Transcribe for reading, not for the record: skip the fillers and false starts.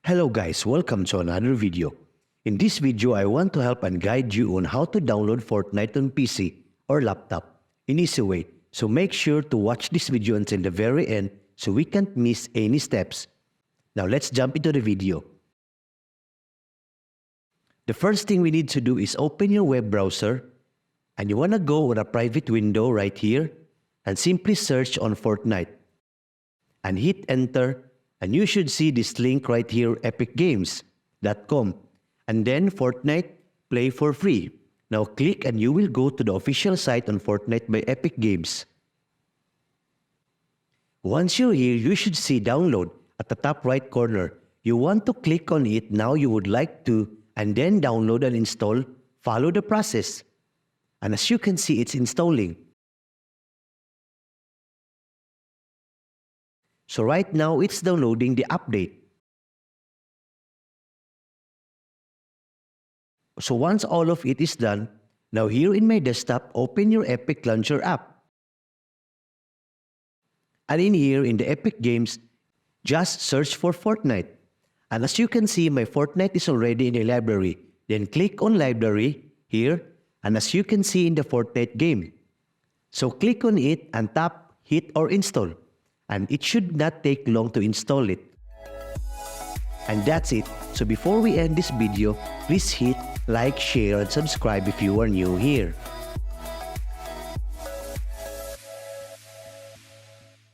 Hello guys, welcome to another video. In this video, I want to help and guide you on how to download Fortnite on PC or laptop in easy way. So make sure to watch this video until the very end so we can't miss any steps. Now let's jump into the video. The first thing we need to do is open your web browser and you want to go on a private window right here and simply search on Fortnite and hit enter. And you should see this link right here, epicgames.com. And then Fortnite Play for free. Now click and you will go to the official site on Fortnite by Epic Games. Once you're here, you should see download at the top right corner. You want to click on it now you would like to, and then download and install. Follow the process. And as you can see, it's installing. So right now, it's downloading the update. So once all of it is done, now here in my desktop, open your Epic Launcher app. And in here, in the Epic Games, just search for Fortnite. And as you can see, my Fortnite is already in the library. Then click on Library here. And as you can see in the Fortnite game. So click on it and tap, hit or install. And it should not take long to install it. And that's it. So before we end this video, please hit like, share, and subscribe if you are new here.